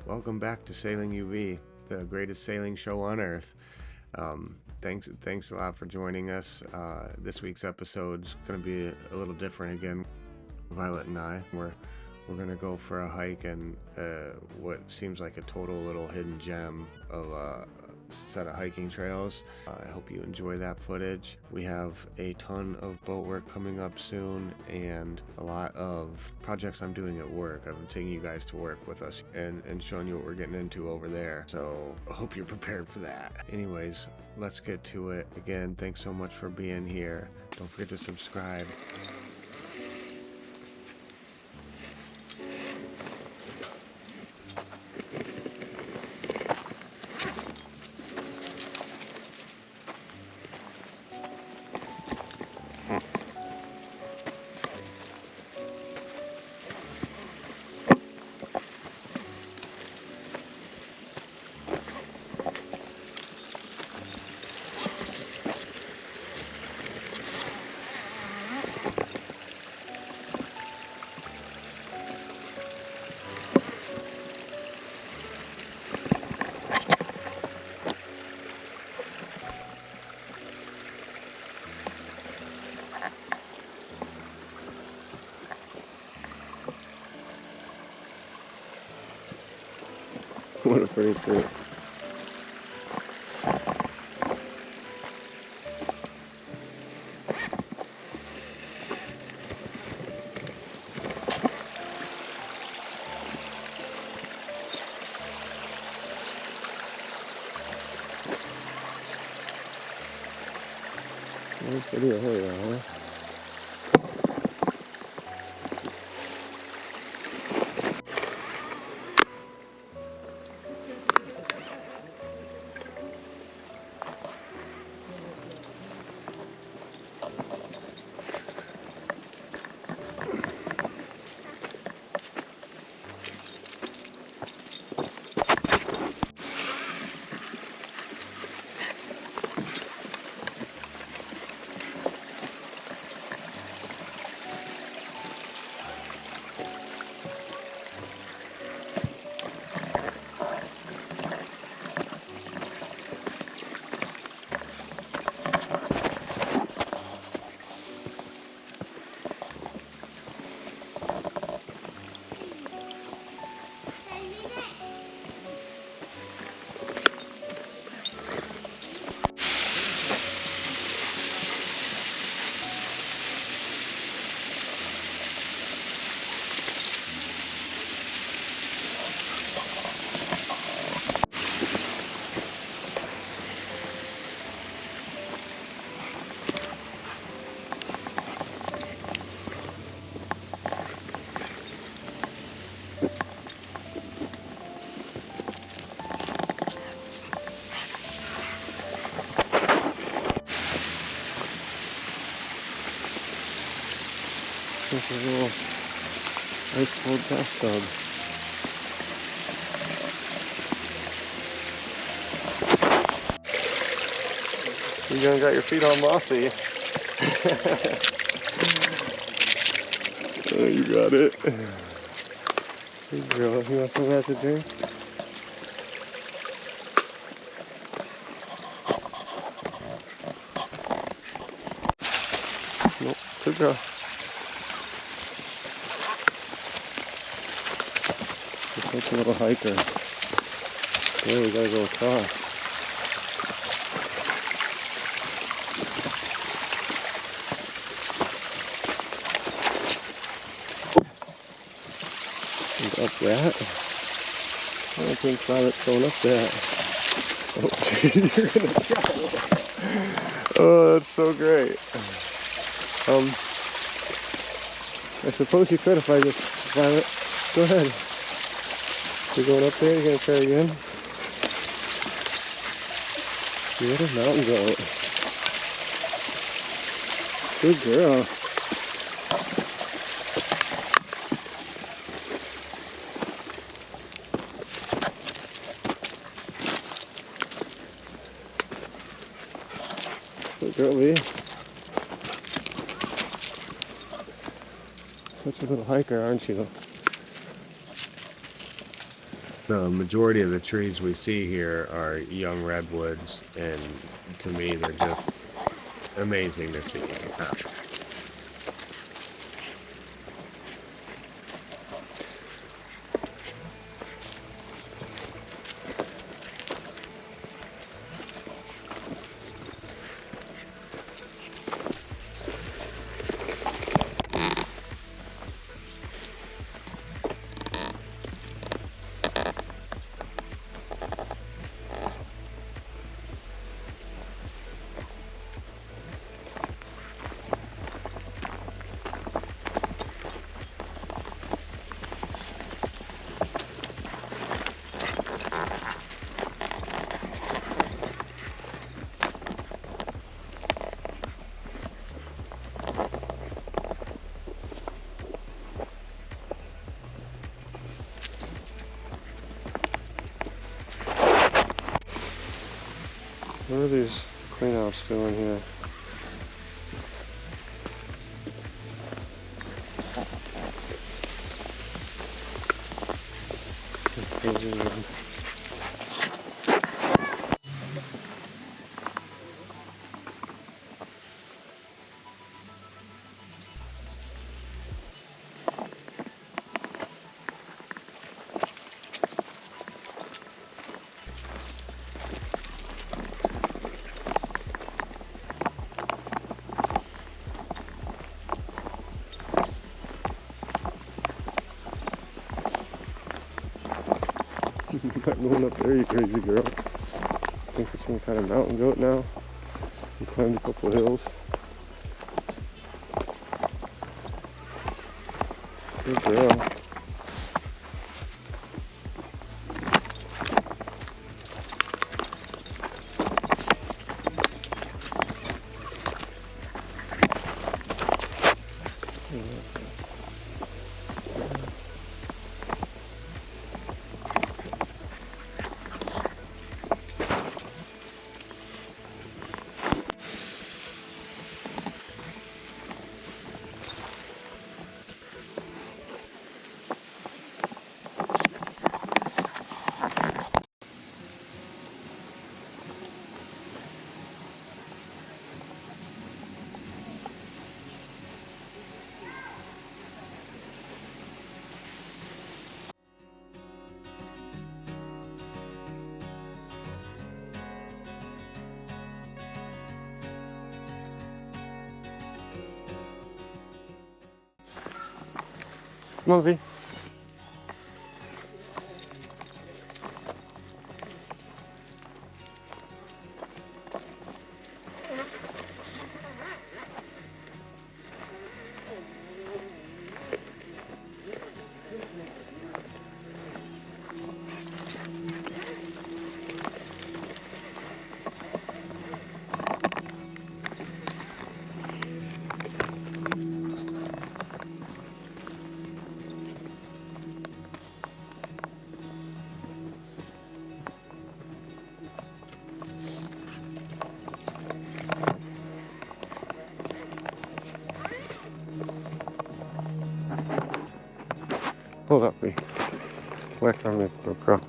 Welcome back to Sailing UV, the greatest sailing show on earth. Thanks a lot for joining us. This week's episode's going to be a little different again. Violet and I, we're going to go for a hike and what seems like a total little hidden gem of a set of hiking trails. I hope you enjoy that footage. We have a ton of boat work coming up soon and a lot of projects I'm doing at work. I'm taking you guys to work with us and showing you what we're getting into over there. So I hope you're prepared for that. Anyways, let's get to it. Again, thanks so much for being here. Don't forget to subscribe. What a pretty trip. Pretty area, huh? It's a little ice cold bathtub. You gonna got your feet all mossy. Oh, you got it. Good girl. You want some of that to drink? Nope. Good girl. It's a little hiker. Yeah, we gotta go across. And up that. I don't think Violet's going up that. Oh, you're gonna try it. Oh, that's so great. I suppose you could if I just, Violet, go ahead. You're going up there, you're going to try again? You're a mountain goat. Good girl. Good girl, Lee. Such a little hiker, aren't you? The majority of the trees we see here are young redwoods, and to me, they're just amazing to see. What are these cleanouts doing here? Not going up there, you crazy girl. I think it's some kind of mountain goat now. We climbed a couple hills. Good girl. Come on, V. Hold up, V. Whack on me, little girl.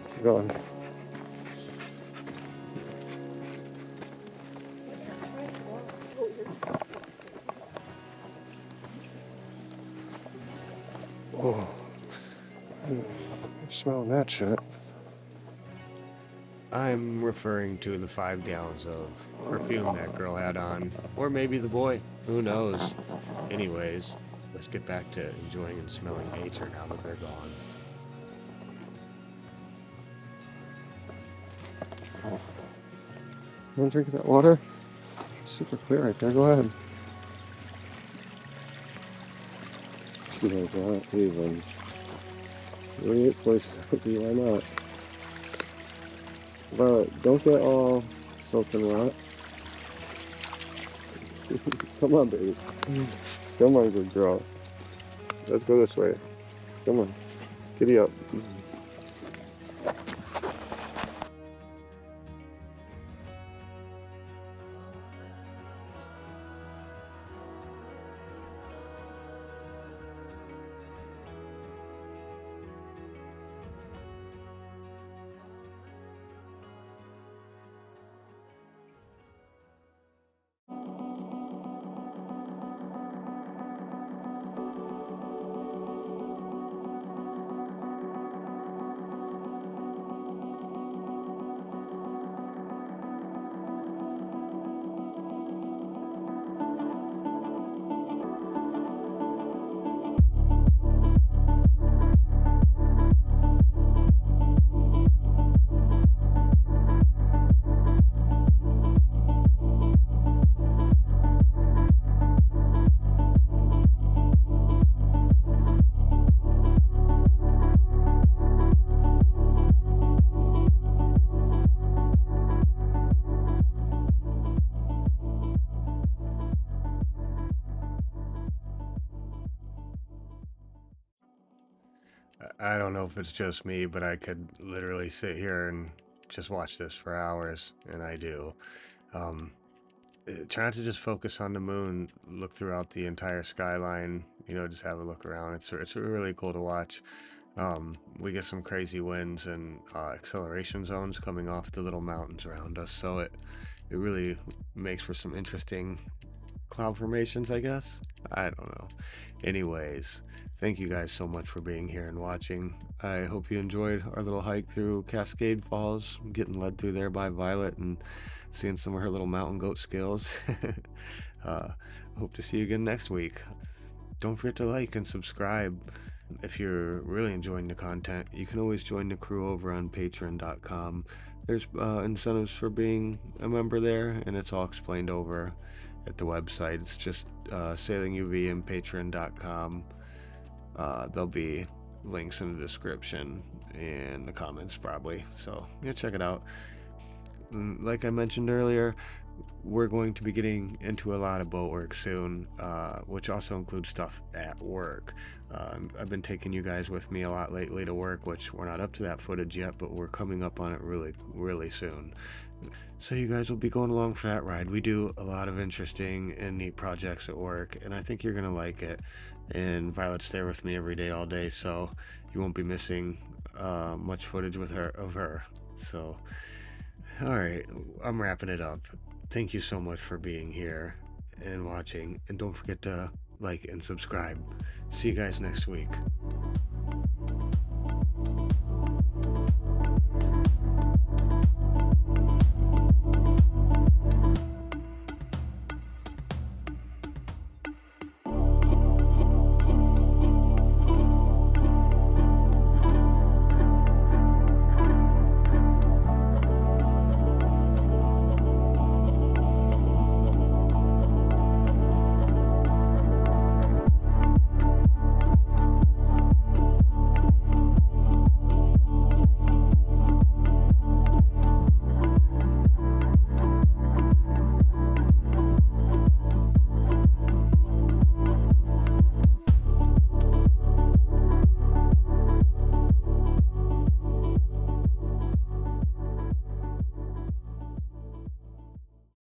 How's it going? Oh, you're smelling that shit. I'm referring to the 5 gallons of perfume that girl had on. Or maybe the boy. Who knows? Anyways, let's get back to enjoying and smelling nature now that they're gone. You want to drink that water? Super clear right there. Go ahead. She's like, well, leaving. Great place to be. Why not? Violet, don't get all soaking wet. Come on, baby. Come on, good girl. Let's go this way. Come on. Giddy up. I don't know if it's just me, but I could literally sit here and just watch this for hours, and I do. Um, Try not to just focus on the moon. Look throughout the entire skyline. Just have a look around. It's really cool to watch. We get some crazy winds and acceleration zones coming off the little mountains around us, so it really makes for some interesting cloud formations, I guess. I don't know. Anyways, thank you guys so much for being here and watching. I hope you enjoyed our little hike through Cascade Falls, getting led through there by Violet and seeing some of her little mountain goat skills. Hope to see you again next week. Don't forget to like and subscribe. If you're really enjoying the content, you can always join the crew over on patreon.com. There's incentives for being a member there, and it's all explained over at the website. It's just sailinguv and patreon.com. There'll be links in the description and the comments probably, so yeah, check it out. Like I mentioned earlier, we're going to be getting into a lot of boat work soon, which also includes stuff at work. I've been taking you guys with me a lot lately to work, which we're not up to that footage yet, but we're coming up on it really, really soon. So you guys will be going along for that ride. We do a lot of interesting and neat projects at work, and I think you're going to like it. And Violet's there with me every day, all day, so you won't be missing much footage with her. So, all right, I'm wrapping it up. Thank you so much for being here and watching, and don't forget to like and subscribe. See you guys next week.